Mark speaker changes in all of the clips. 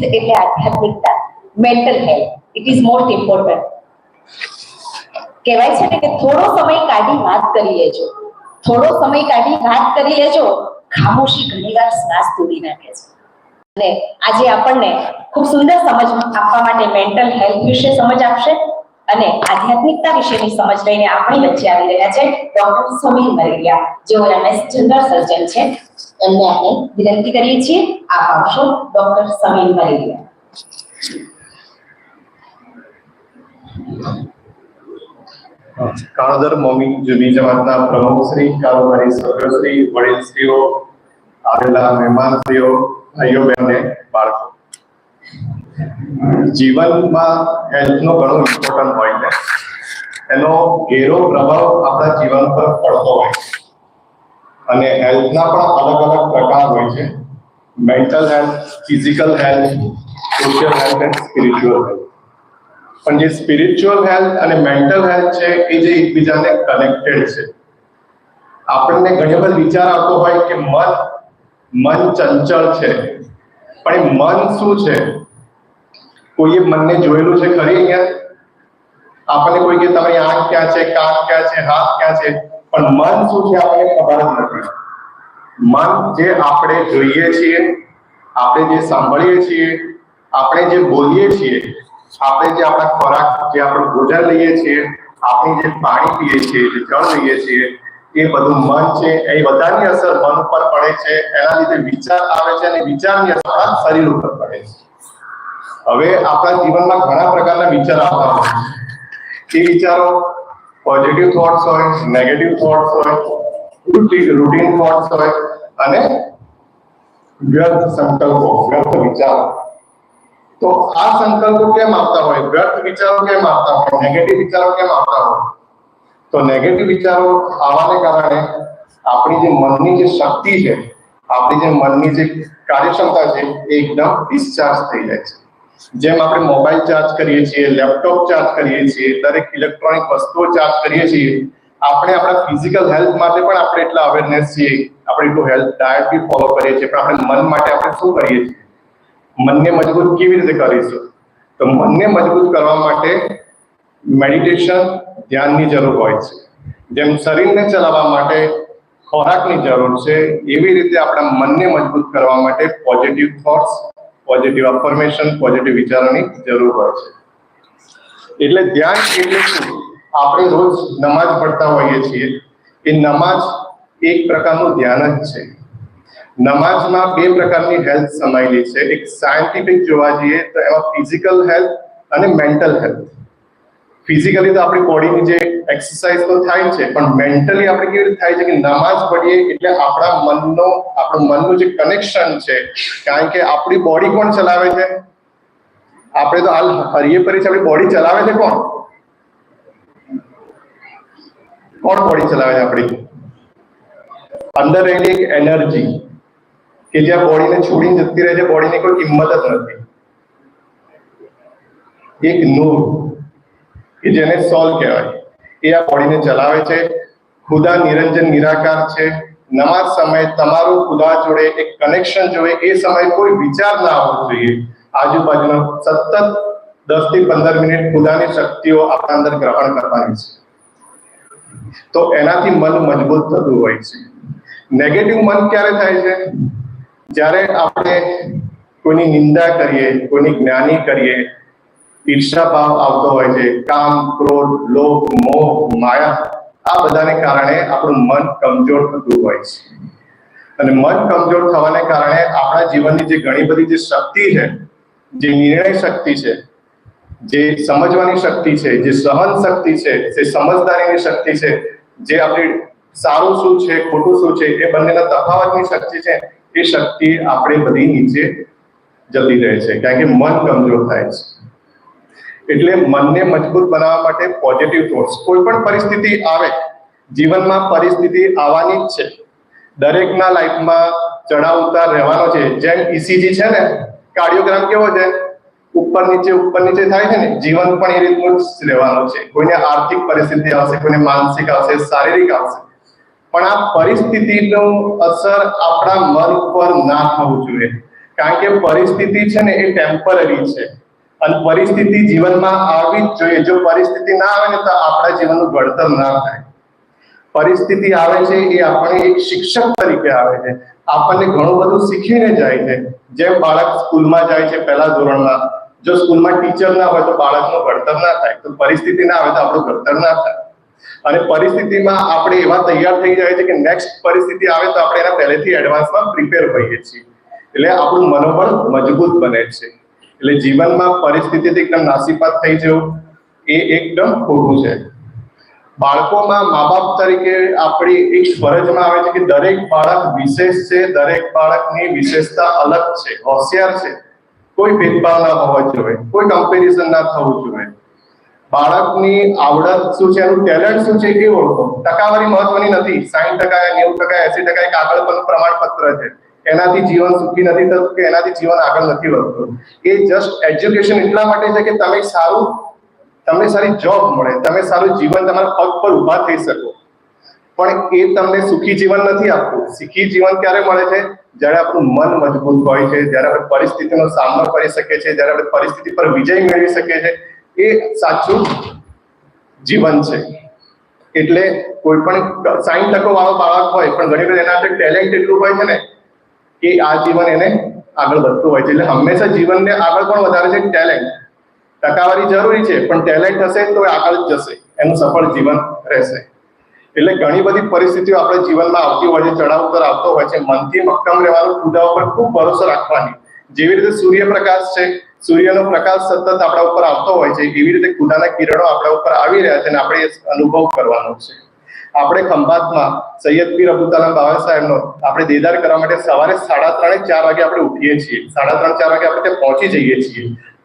Speaker 1: ચિત્ત એટલે આધ્યાત્મિકતા, mental health, it is most important. કહેવાય છે ને કે થોડો સમય કાઢી વાત કરી લેજો, થોડો સમય કાઢી વાત કરી લેજો, ખામોશી ઘણીવાર શ્વાસ તોડી નાખે છે. અને આજે આપણને ખૂબ સુંદર સમજ આપવા માટે મેન્ટલ હેલ્થ વિશે સમજ આપશે અને આધ્યાત્મિકતા વિશેની સમજ લઈને આપણી વચ્ચે આવી રહ્યા છે ડોક્ટર સમીર મરેલિયા, જેઓ MS જનરલ સર્જન છે. એમને આપણે વિનંતી કરીએ છીએ, આપ આપશો ડોક્ટર સમીર મરેલિયા.
Speaker 2: કાળોદર મોમી જૂની જમાતના પ્રમુખ શ્રી, કારોબારી સભ્યશ્રી, વડીલશ્રીઓ, આવેલા મહેમાનશ્રીઓ, ભાઈઓ બહેનો, બાળકો, જીવનમાં હેલ્થનો ઘણો ઇમ્પોર્ટન્ટ હોય છે. એનો ઘેરો પ્રભાવ આપણા જીવન પર પડતો હોય છે અને હેલ્થના પણ અલગ અલગ પ્રકાર હોય છે: mental health, physical health, social health અને સ્પિરિચ્યુઅલ હેલ્થ. પણ જે સ્પિરિચ્યુઅલ હેલ્થ અને મેન્ટલ હેલ્થ છે એ જે એકબીજાને કનેક્ટેડ છે. આપણને ઘણી વખત વિચાર આવતો હોય કે મન ચંચળ છે, પણ એ મન શું છે? કોઈએ મનને જોયેલું છે ખરી? અહીંયા આપણને કોઈ કે તમારી આંખ ક્યાં છે, કાન ક્યાં છે, હાથ ક્યાં છે, પણ મન શું છે આપણને ખબર જ નથી. મન જે આપણે જોઈએ છીએ, આપણે જે સાંભળીએ છીએ, આપણે જે બોલીએ છીએ, આપણે જે આપણા ખોરાક, જે આપણું ભોજન લઈએ છીએ, આપણે જે પાણી પીએ છીએ, જે જળ લઈએ છીએ, એ બધું મન છે. એ બધાની અસર મન ઉપર પડે છે. એના લીધે વિચાર આવે છે અને વિચારની અસર આપણા શરીર ઉપર પડે છે. હવે આપણા જીવનમાં ઘણા પ્રકારના વિચાર આવતા હોય છે. એ વિચારો પોઝિટિવ થોટ્સ હોય, નેગેટિવ થોટ્સ હોય, રૂટીન થોટ્સ હોય અને વ્યર્થ સંકલ્પો, વ્યર્થ વિચારો. તો આ સંકલ્પો કેમ આવતા હોય? વ્યર્થ વિચારો કેમ આવતા હોય? નેગેટિવ વિચારો કેમ આવતા હોય? તો નેગેટિવ વિચારો આવવાને કારણે આપણી જે મનની જે શક્તિ છે, આપણી જે મનની જે કાર્યક્ષમતા છે, એ એકદમ ડિસ્ચાર્જ થઈ જાય છે. જેમ આપણે મોબાઈલ ચાર્જ કરીએ છીએ, લેપટોપ ચાર્જ કરીએ છીએ, દરેક ઇલેક્ટ્રોનિક વસ્તુઓ ચાર્જ કરીએ છીએ, આપણે આપણા ફિઝિકલ હેલ્થ માટે પણ આપણે એટલા અવેરનેસ છીએ, આપણે એટલું હેલ્થ ડાયટ બી ફોલો કરીએ છીએ, પણ આપણે મન માટે આપણે શું કરીએ છીએ? મનને મજબૂત કેવી રીતે કરીશું? તો મનને મજબૂત કરવા માટે મેડિટેશન, ધ્યાનની જરૂર હોય છે. જેમ શરીરને ચલાવવા માટે ખોરાકની જરૂર છે, એવી રીતે આપણા મનને મજબૂત કરવા માટે positive thoughts, positive affirmation, positive વિચારોની જરૂર હોય છે. એટલે ધ્યાન એટલે શું? આપણે રોજ નમાઝ પઢતા હોઈએ છીએ. એ નમાઝ એક પ્રકારનું ધ્યાન જ છે. નમાઝમાં બે પ્રકારની હેલ્થ સમાયેલી છે. એક સાયન્ટિફિક જોવા જઈએ તો એમાં ફિઝિકલ હેલ્થ અને મેન્ટલ હેલ્થ. ફિઝિકલી તો આપણી બોડીની જે એક્સરસાઇઝ તો થાય છે, પણ મેન્ટલી આપણે કેવી રીતે થાય છે કે નમાઝ પઢીએ એટલે આપણું મનનું જે કનેક્શન છે, કારણ કે આપણી બોડી કોણ ચલાવે છે? આપણે તો હાલ હરીએ ફરી છે, આપણી બોડી ચલાવે છે કોણ બોડી ચલાવે છે? આપણી અંદર રહેલી એક એનર્જી કે જ્યાં બોડીને છોડીને જતી રહે છે, બોડીની કોઈ કિંમત જ નથી. એક નૂર કે જેને સોલ કહેવાય, એ આ બોડીને ચલાવે છે. ખુદા નિરંજન નિરાકાર છે. નમાઝ સમયે તમારું ખુદા જોડે એક કનેક્શન જોઈએ. એ સમયે કોઈ વિચાર ના આવવો જોઈએ. આજુબાજુનો સતત 10 થી 15 મિનિટ ખુદાની શક્તિઓ આપણા અંદર ગ્રહણ કરવાની છે. તો એનાથી મન મજબૂત થતું હોય છે. નેગેટિવ મન ક્યારે થાય છે? જ્યારે આપણે કોઈની નિંદા કરીએ, કોઈની જ્ઞાની કરીએ, ઈર્ષા ભાવ આવતો હોય છે, કામ, ક્રોધ, લોભ, મોહ, માયા, આ બધાને કારણે આપણું મન કમજોર થતું હોય છે. અને મન કમજોર થવાને કારણે આપણા જીવનની જે ઘણી બધી જે શક્તિ છે, જે નિર્ણય શક્તિ છે, જે સમજવાની શક્તિ છે, જે સહન શક્તિ છે, જે સમજદારીની શક્તિ છે, જે આપણી સારું શું છે, ખોટું શું છે, એ બંનેના તફાવતની શક્તિ છે, એ શક્તિ આપણે બધી નીચે જતી રહે છે, કારણ કે મન કમજોર થાય છે. એટલે મનને મજબૂત બનાવવા માટે પોઝિટિવ થોટ્સ. કોઈ પણ પરિસ્થિતિ આવે, જીવનમાં પરિસ્થિતિ આવવાની જ છે. દરેકના લાઈફમાં ચડાવ ઉતાર રહેવાનો છે. જેમ ECG છે ને, કાર્ડિયોગ્રામ કેવો છે? ઉપર નીચે થાય છે ને, જીવન પણ એ રીતનું જ રહેવાનું છે. કોઈને આર્થિક પરિસ્થિતિ આવશે, કોઈને માનસિક આવશે, શારીરિક આવશે, પણ આ પરિસ્થિતિનો અસર આપણા મન ઉપર ના થવું જોઈએ. કારણ કે પરિસ્થિતિ છે ને એ ટેમ્પરરી છે અને પરિસ્થિતિ જીવનમાં આવવી જ જોઈએ. જો પરિસ્થિતિ ના આવે ને તો આપણા જીવનનું ઘડતર ના થાય. પરિસ્થિતિ આવે છે એ આપણે એક શિક્ષક તરીકે આવે છે, આપણને ઘણું બધું શીખવીને જાય છે. જેમ બાળક સ્કૂલમાં જાય છે પહેલા ધોરણમાં, જો સ્કૂલમાં ટીચર ના હોય તો બાળકનું ઘડતર ના થાય, તો પરિસ્થિતિ ના આવે તો આપણું ઘડતર ના થાય. અને પરિસ્થિતિમાં આપણે એવા તૈયાર થઈ જાય છે કે નેક્સ્ટ પરિસ્થિતિ આવે તો આપણે એના પહેલેથી એડવાન્સમાં પ્રિપેર હોઈએ છીએ, એટલે આપણું મનોબળ મજબૂત બને છે. એટલે જીવનમાં પરિસ્થિતિથી એકદમ નાસીપાત થઈ જવું એ એકદમ ખોટું છે. બાળકોમાં મા બાપ તરીકે આપણી એક ફરજમાં આવે છે કે દરેક બાળક વિશેષ છે, દરેક બાળકની વિશેષતા અલગ છે, હોશિયાર છે. કોઈ ભેદભાવ ના હોવો જોઈએ, કોઈ કમ્પેરિઝન ના થવું જોઈએ. બાળકની આવડત શું છે, એનું ટેલેન્ટ શું છે એ ઓળખો. ટકાવારી મહત્વની નથી. 60%, 90%, 80% એક આગળ પણ પ્રમાણપત્ર છે. એનાથી જીવન સુખી નથી થતું કે એનાથી જીવન આગળ નથી વધતું. એ જસ્ટ એજ્યુકેશન એટલા માટે છે કે તમને સારી જોબ મળે, તમે સારું જીવન તમારા પગ પર ઊભા થઈ શકો. પણ એ તમને સુખી જીવન નથી આપતું. સુખી જીવન ક્યારે મળે છે? જ્યારે આપણું મન મજબૂત હોય છે, જ્યારે આપણે પરિસ્થિતિનો સામનો કરી શકીએ છીએ, જ્યારે આપણે પરિસ્થિતિ પર વિજય મેળવી શકીએ છીએ. એ સાચું જીવન છે. એટલે કોઈ પણ 60% વાળો બાળક હોય પણ ઘણી વખત એના અંદર ટેલેન્ટ એટલું હોય છે ને કે આ જીવન એને આગળ વધતું હોય છે. એટલે હંમેશા જીવનને આગળ પણ વધારે છે ટેલેન્ટ. ટકાવારી જરૂરી છે પણ ટેલેન્ટ હશે તો આગળ જ જશે, એનું સફળ જીવન રહેશે. એટલે ઘણી બધી પરિસ્થિતિઓ આપણે જીવનમાં આવતી હોય છે, ચડાવ ઉતાર આવતો હોય છે. મનથી મક્કમ રહેવાનું, ખુદા ઉપર ખૂબ ભરોસો રાખવાની. જેવી રીતે સૂર્યપ્રકાશ છે, સૂર્યનો પ્રકાશ સતત આપણા ઉપર આવતો હોય છે, એવી રીતે ખુદાના કિરણો આપણા ઉપર આવી રહ્યા છે અને આપણે એ અનુભવ કરવાનો છે. આપણે ખંભાતમાં સૈયદ પીર અબ્દુલ કલામ બાબા સાહેબનો આપણે દીદાર કરવા માટે સવારે 3:30 4 વાગે આપણે ઉઠીએ છીએ. 3:30 4 વાગે આપણે ત્યાં પહોંચી જઈએ છીએ.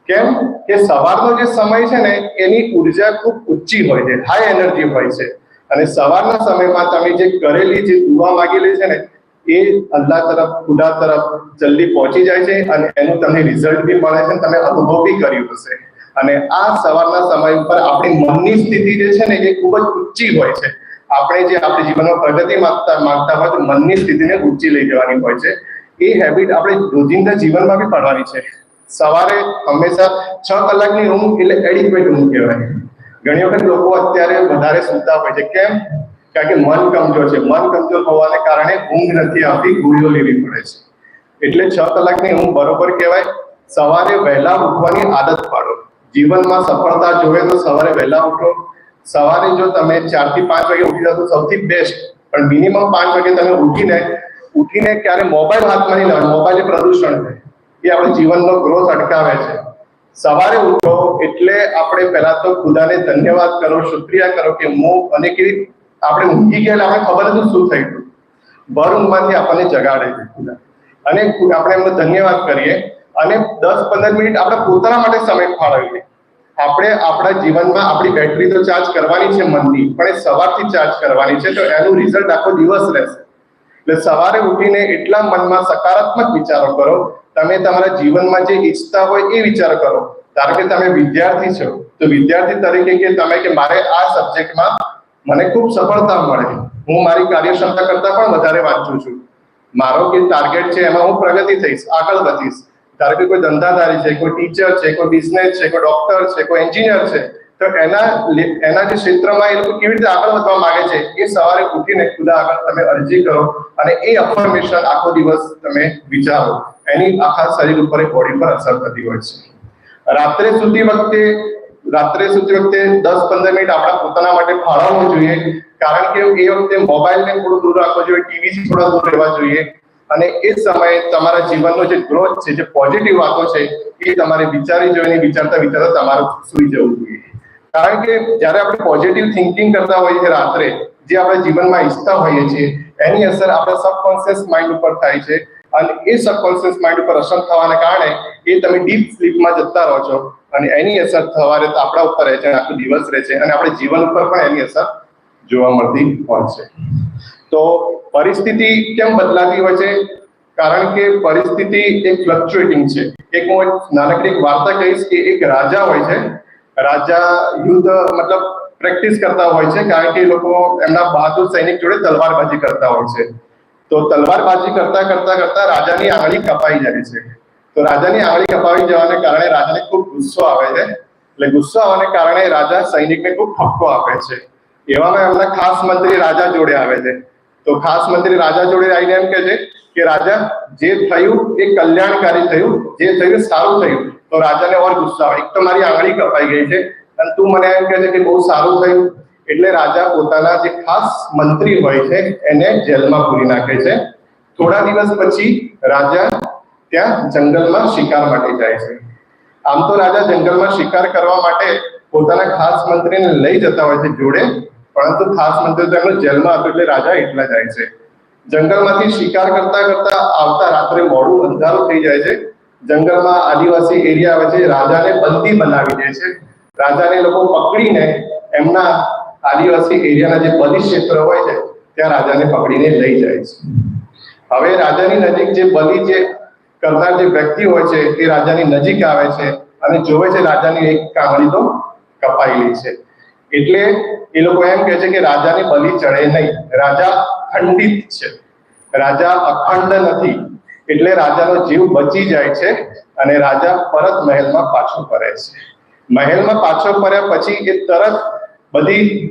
Speaker 2: કેમ કે સવારનો જે સમય છે ને એની ઉર્જા ખૂબ ઊંચી હોય છે, હાઈ એનર્જી હોય છે. અને સવારના સમયમાં તમે જે કરેલી જે દુઆ માંગેલી છે ને એ અલ્લાહ તરફ, ખુદા તરફ જલ્દી પહોંચી જાય છે અને એનું તમને રિઝલ્ટ બી મળે છે, તમે અનુભવ બી કર્યું હશે. અને આ સવારના સમય ઉપર આપણી મનની સ્થિતિ જે છે ને એ ખૂબ જ ઊંચી હોય છે. આપણે જે આપણા જીવનમાં પ્રગતિ માંગતા હોય તો મનની સ્થિતિને ઊંચી લઈ જવાની હોય છે. એ હેબિટ આપણે રોજિંદા જીવનમાં બી પાડવાની છે. સવારે હંમેશા 6 કલાકની ઊંઘ એટલે એડિક્વેટ ઊંઘ કહેવાય. ઘણી વખત લોકો અત્યારે વધારે સૂતા હોય છે. કેમ? કારણ કે મન કમજોર છે. મન કમજોર હોવાને કારણે ઊંઘ નથી આવતી, ગોળીઓ લેવી પડે છે. એટલે 6 કલાકની ઊંઘ બરોબર કહેવાય. સવારે વહેલા ઉઠવાની આદત પાડો. જીવનમાં સફળતા જોવે તો સવારે વહેલા ઉઠો. સવારે જો તમે 4 થી 5 વાગે ઉઠી જાઓ તો સૌથી બેસ્ટ, પણ મિનિમમ 5 વાગે તમે ઉઠીને ક્યારે મોબાઈલ હાથમાં નહીં લેવાનો. મોબાઈલ એ પ્રદૂષણ છે, એ આપણે જીવનનો ગ્રોથ અટકાવે છે. સવારે ઉઠો એટલે આપણે પહેલા તો ખુદાને ધન્યવાદ કરો, શુક્રિયા કરો કે અને કે આપણે ઊંઘી ગયા આપણે ખબર નથી શું થઈ ગયું. ભર ઊંઘમાંથી આપણને જગાડે છે ખુદા, અને આપણે એમનો ધન્યવાદ કરીએ. અને 10-15 મિનિટ આપણે પોતાના માટે સમય ફાળવીએ. આપણે આપણા જીવનમાં આપણી બેટરી તો ચાર્જ કરવાની છે મનની, પણ એ સવારથી ચાર્જ કરવાની છે, તો એનું રિઝલ્ટ આખો દિવસ રહેશે. એટલે સવારે ઉઠીને એટલા મનમાં સકારાત્મક વિચારો કરો. તમે તમારા જીવનમાં જે ઈચ્છતા હોય એ વિચાર કરો. ધારો કે તમે વિદ્યાર્થી છો તો વિદ્યાર્થી તરીકે કે તમે કે મારે આ સબ્જેક્ટમાં મને ખૂબ સફળતા મળે, હું મારી કાર્યક્ષમતા કરતાં પણ વધારે વાંચું છું, મારો જે ટાર્ગેટ છે એમાં હું પ્રગતિ થઈશ, આગળ વધીશ. ધારો કે કોઈ ધંધાદારી છે, કોઈ ટીચર છે, કોઈ બિઝનેસ છે, કોઈ ડોક્ટર છે, કોઈ એન્જિનિયર છે, તો એના જે ક્ષેત્રમાં એ લોકો કેવી રીતે આગળ વધવા માંગે છે એ સવારે ઉઠીને ખુદા આગળ તમે અરજી કરો અને એ અફર્મેશન આખો દિવસ તમે વિચારો. એની આખા શરીર ઉપર, બોડી પર અસર થતી હોય છે. રાત્રે સૂતી વખતે 10-15 મિનિટ આપણા પોતાના માટે ફાળવવું જોઈએ, કારણ કે એ વખતે મોબાઈલને થોડું દૂર રાખવો જોઈએ, ટીવીથી થોડા દૂર રહેવા જોઈએ. અને એ સમયે તમારા જીવનનો જે ગ્રોથ છે, જે પોઝિટિવ વાતો છે એ તમારે વિચારવી જોઈએ. વિચારતા તમારું સૂઈ જવું જોઈએ. કારણ કે જ્યારે આપણે પોઝિટિવ થિંકિંગ કરતા હોઈએ છીએ રાત્રે, જે આપણે જીવનમાં ઈચ્છતા હોઈએ છીએ, એની અસર આપણા સબકોન્શિયસ માઇન્ડ ઉપર થાય છે. અને એ સબકોન્શિયસ માઇન્ડ ઉપર અસર થવાને કારણે એ તમે ડીપ સ્લીપમાં જતા રહો છો અને એની અસર સવારે તો આપણા ઉપર રહે છે, આખો દિવસ રહે છે અને આપણે જીવન ઉપર પણ એની અસર જોવા મળતી હોય છે. તો પરિસ્થિતિ કેમ બદલાતી હોય છે? કારણ કે પરિસ્થિતિ એક ફ્લક્ચ્યુએટિંગ છે. હું નાનકડી વાર્તા કહીશ કે એક રાજા હોય છે. રાજા યુદ્ધ મતલબ પ્રેક્ટિસ કરતા હોય છે, કારણ કે એ લોકો એમના બહાદુર સૈનિક જોડે તલવારબાજી કરતા હોય છે. તો તલવારબાજી કરતા રાજાની આંગળી કપાઈ જાય છે. તો રાજાની આંગળી કપાવી જવાને કારણે રાજાને ખૂબ ગુસ્સો આવે છે. એટલે ગુસ્સો આવવાને કારણે રાજા સૈનિકને ખૂબ ઠપકો આપે છે. એવામાં એમના ખાસ મંત્રી રાજા જોડે આવે છે. તો ખાસ મંત્રી રાજા જોડે આવીને એમ કહે છે કે રાજા, જે થયું એ કલ્યાણકારી થયું, જે થયું સારું થયું. તો રાજાને ઓર ગુસ્સો આવે, એક તો મારી આંગળી કપાઈ ગઈ છે અને તું મને એમ કહે છે કે બહુ સારું થયું. એટલે રાજા પોતાના જે ખાસ મંત્રી હોય છે એને જેલમાં પૂરી નાખે છે. થોડા દિવસ પછી રાજા ત્યાં જંગલમાં શિકાર માટે જાય છે. આમ તો રાજા જંગલમાં શિકાર કરવા માટે પોતાના ખાસ મંત્રીને લઈ જતા હોય છે જોડે, પરંતુ ખાસ મંત્રી તો એમનો જેલમાં હતો એટલે રાજા એકલા જાય છે. જંગલમાંથી શિકાર કરતા કરતા આવતા રાત્રે મોડું અંધારું થઈ જાય છે. જંગલમાં આદિવાસી એરિયા આવે છે, રાજાને બંદી બનાવી દે છે. રાજાને લોકો પકડીને એમના આદિવાસી એરિયાના જે બલી ક્ષેત્ર હોય છે ત્યાં રાજાને પકડીને લઈ જાય છે. હવે રાજાની નજીક જે બલી જે કરનાર જે વ્યક્તિ હોય છે એ રાજાની નજીક આવે છે અને જોવે છે રાજાની એક આંગળી તો કપાયેલી છે. એટલે એ લોકો એમ કહે છે કે રાજાને બલી ચડે નહીં, રાજા ખંડિત છે, રાજા અખંડ નથી. એટલે રાજાનો જીવ બચી જાય છે અને રાજા પરત મહેલમાં પાછો ફરે છે. મહેલમાં પાછો ફર્યા પછી એ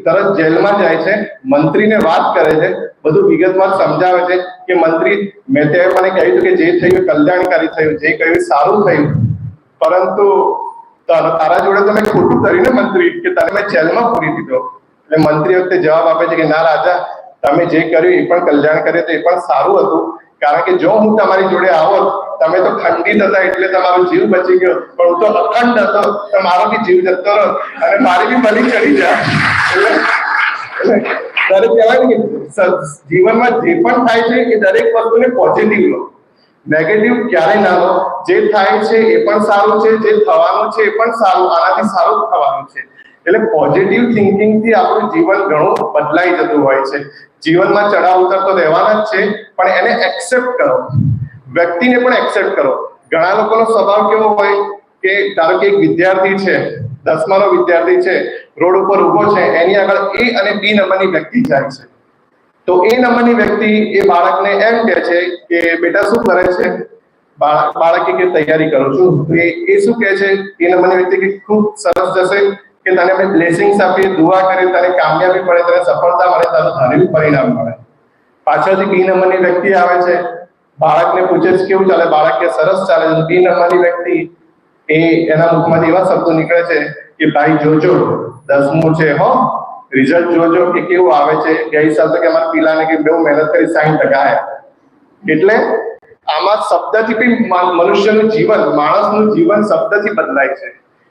Speaker 2: તરત જેલમાં જાય છે, મંત્રીને વાત કરે છે, બધું વિગતવાર સમજાવે છે કે મંત્રી, મેં તે મને કહ્યું કે જે થયું કલ્યાણકારી થયું, જે કહ્યું સારું થયું, પરંતુ તારા જોડે તો મેં ખોટું કર્યું ને મંત્રી, કે તને મેં જેલમાં પૂરી દીધો. એટલે મંત્રી વખતે જવાબ આપે છે કે ના રાજા, તમે જે કર્યું એ પણ કલ્યાણ કર્યું તો એ પણ સારું હતું, કારણ કે જો હું તમારી જોડે આવો, તમે તો ખંડિત હતા એટલે તમારો જીવ બચી ગયો, પણ હું તો અખંડ હતો તો મારો બી જીવ જતો રહ્યો અને મારી બી બલી ચડી જાય. એટલે કહેવાય ને કે જીવનમાં જે પણ થાય છે એ દરેક વસ્તુને પોઝિટિવ લો, નેગેટિવ ક્યારેય ના લો. જે થાય છે એ પણ સારું છે, જે થવાનું છે એ પણ સારું, આનાથી સારું થવાનું છે. એટલે પોઝિટિવ થિંકિંગ થી આપણું જીવન ઘણું બદલાઈ જતું હોય છે. જીવનમાં ચડાવ ઉતાર તો રહેવાના જ છે, પણ એને એક્સેપ્ટ કરો, વ્યક્તિને પણ એક્સેપ્ટ કરો. ઘણા લોકોનો સ્વભાવ કેવો હોય કે ધારો કે એક વિદ્યાર્થી છે, 10મા નો વિદ્યાર્થી છે, રોડ ઉપર ઉભો છે, એની આગળ A અને B નંબરની વ્યક્તિ જાય છે. તો A નંબરની વ્યક્તિ એ બાળકને એમ કહે છે કે બેટા શું કરે છે? બાળકે કે તૈયારી કરું છું. તો એ શું કહે છે? એ નંબરની વ્યક્તિ કે ખૂબ સરસ જશે, કે તને અમે બ્લેસિંગ્સ આપીએ, દુઆ કરીએ, તને કામયાબી મળે, તને સફળતા મળે, તારું ધારેલું પરિણામ મળે. પાછળથી B નંબરની વ્યક્તિ આવે છે, બાળકને પૂછે છે કેવું ચાલે? બાળક કે સરસ ચાલે છે. B નંબરની વ્યક્તિ એના મુખમાંથી એવા શબ્દો નીકળે છે કે ભાઈ જોજો, 10મું છે હો, રિઝલ્ટ જોજો કે કેવું આવે છે. ગઈ સાલ તો કે અમારા પિલાને કે બહુ મહેનત કરી 60% આવ્યા. એટલે આમાં શબ્દથી બી મનુષ્યનું જીવન, માણસનું જીવન શબ્દથી બદલાય છે.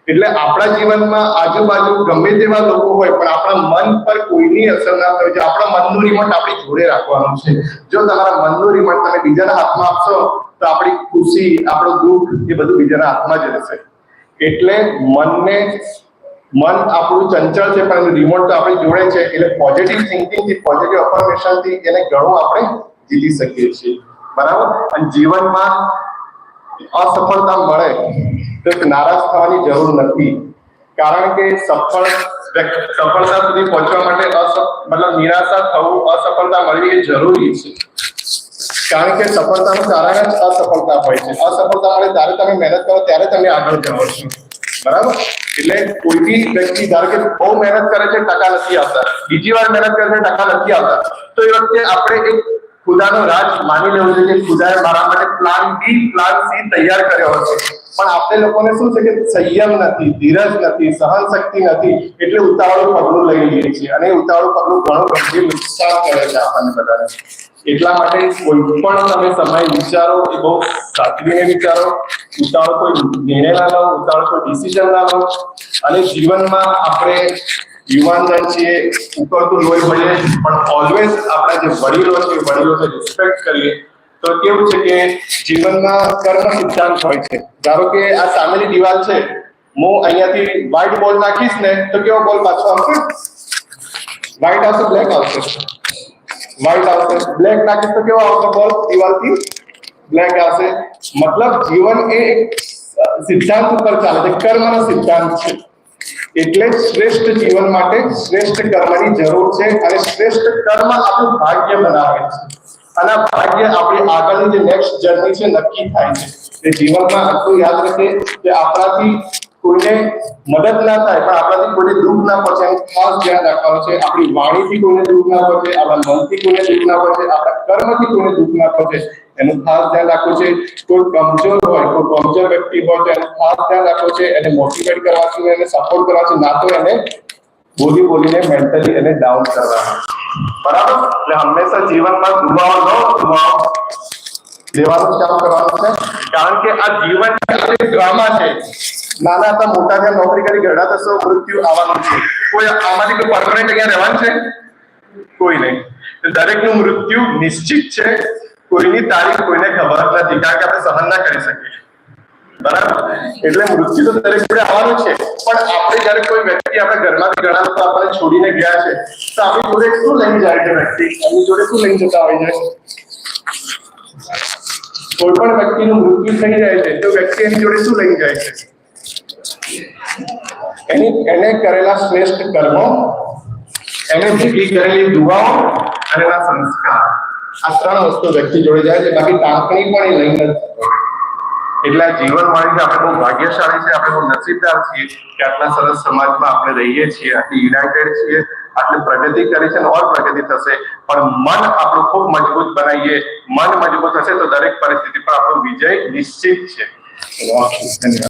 Speaker 2: એટલે આપણા જીવનમાં આજુબાજુ ગમે તેવા લોકો હોય, પણ આપણા મન પર કોઈની અસર ના થવી જોઈએ. આપણા મનનું રિમોટ આપણી જોડે રાખવાનું છે. જો તમારા મનનું રિમોટ તમે બીજાના હાથમાં આપશો તો આપણી ખુશી, આપણું દુઃખ એ બધું બીજાના હાથમાં જ રહેશે. એટલે મન આપણું ચંચળ છે, પણ રિમોટ તો આપણી જોડે છે. એટલે પોઝિટિવ થિંકિંગ થી, પોઝિટિવ અફર્મેશન થી એને ઘણું આપણે જીતી શકીએ છીએ. બરાબર? અને જીવનમાં અસફળતા મળે તો નારાજ થવાની જરૂર નથી, કારણ કે સફળતા સુધી પહોંચવા માટે નિરાશા થવું, અસફળતા મળવી એ જરૂરી છે. કારણ કે સફળતાનું કારણ જ અસફળતા હોય છે. અસફળતા મળે ત્યારે તમે મહેનત કરો, ત્યારે તમે આગળ જાઓ છો. બરાબર? એટલે કોઈ બી વ્યક્તિ ધારો કે બહુ મહેનત કરે છે, ટકા નથી આવતા, બીજી વાર મહેનત કરે છે, ટકા નથી આવતા, તો એ વખતે આપણે એક ખુદાનો રાજ માની લેવું છે કે ખુદાએ મારા માટે પ્લાન બી, પ્લાન સી તૈયાર કર્યો હશે. પણ આપણે લોકોને શું છે કે સંયમ નથી, ધીરજ નથી, સહન શક્તિ નથી, એટલે ઉતાવળું પગલું લઈ લઈએ છીએ અને ઉતાવળું પગલું ઘણું ગંભીર નુકસાન કરે છે આપણને બધાને. એટલા માટે કોઈ પણ તમે સમય વિચારો એ બહુ સાચવીને વિચારો. ઉતાવળ કોઈ નિર્ણય ના લો, ઉતાવળ કોઈ ડિસિઝન ના લો. અને જીવનમાં આપણે યુવાનજન છીએ, ઉકળતું લોહી મળીએ, પણ ઓલવેઝ આપણા જે વડીલો છે, વડીલોને રિસ્પેક્ટ કરીએ. તો કેવું છે કે જીવનમાં કર્મ સિદ્ધાંત હોય છે. ધારો કે આ સામેની દિવાલ છે, હું અહીંયાથી વ્હાઈટ બોલ નાખીશ ને તો કેવો બોલ પાછો આવશે? વ્હાઈટ આવશે, બ્લેક આવશે? વ્હાઈટ આવશે. બ્લેક નાખીશ તો કેવો આવશે બોલ? દિવાલથી બ્લેક આવશે. મતલબ જીવન એ એક સિદ્ધાંત ઉપર ચાલે છે, કર્મનો સિદ્ધાંત છે. એટલે શ્રેષ્ઠ જીવન માટે શ્રેષ્ઠ કર્મની જરૂર છે, અને શ્રેષ્ઠ કર્મ આપણું ભાગ્ય બનાવે છે. અને આ ભાગ્ય આપણી આગળની જે નેક્સ્ટ જર્ની છે નક્કી થાય છે. એ જીવનમાં આટલું યાદ રાખે કે આપણાથી કોઈને મદદ ના થાય પણ આપણાથી કોઈને દુઃખ ના પહોંચે એનું ખાસ ધ્યાન રાખવાનું છે. આપણી વાણીથી કોઈને દુઃખ ના પહોંચે, આપણા મનથી કોઈને દુઃખ ના પહોંચે, આપણા કર્મથી કોઈને દુઃખ ના પહોંચે એનું ખાસ ધ્યાન રાખવું છે. કોઈ કમજોર હોય, કોઈ કમજોર વ્યક્તિ હોય તો એનું ખાસ ધ્યાન રાખવું છે. એને મોટિવેટ કરવા છે, એને સપોર્ટ કરવા છે, ના તો એને બોલીને મેન્ટલી એને ડાઉન કરવાનું. બરાબર? એટલે હંમેશા જીવનમાં દુઆઓ લેવાનું કામ કરવાનું છે. કારણ કે આ જીવન એક ડ્રામા છે. નાના હતા મોટા થયા નોકરી કરી ઘરડા થશો મૃત્યુ આવવાનું છે. કોઈ આમાંથી કોઈ પરમનન્ટ અહીંયા રહેવાનું છે? કોઈ નહીં. દરેકનું મૃત્યુ નિશ્ચિત છે. કોઈની તારીખ કોઈને ખબર નથી કારણ કે આપણે સહન ના કરી શકીએ. બરાબર? એટલે મૃત્યુ તો દરેક જોડે આવવાનું છે. પણ આપણે જ્યારે કોઈ વ્યક્તિ આપણા ઘરમાંથી ઘણા લોકો આપણને છોડીને ગયા છે તો આપણી જોડે શું લઈને જાય છે વ્યક્તિ? એની જોડે શું લઈને જતા હોય છે? કોઈ પણ વ્યક્તિનું મૃત્યુ થઈ જાય છે તો વ્યક્તિ એની જોડે શું લઈને જાય છે? એને કરેલા શ્રેષ્ઠ કર્મો, એને ભેગી કરેલી દુઆઓ અને એના સંસ્કાર. આ ત્રણ વસ્તુ વ્યક્તિ જોડે જાય છે. બાકી ટાંકણી પણ એ લઈને નથી. એટલે આ જીવન મળી આપણે બહુ ભાગ્યશાળી છે. આપણે બહુ નસીબદાર છીએ કે આટલા સરસ સમાજમાં આપણે રહીએ છીએ, આટલી યુનાઇટેડ છીએ, આટલી પ્રગતિ કરી છે અને ઓર પ્રગતિ થશે. પણ મન આપણું ખૂબ મજબૂત બનાવીએ. મન મજબૂત હશે તો દરેક પરિસ્થિતિ પર આપણો વિજય નિશ્ચિત છે. ધન્યવાદ.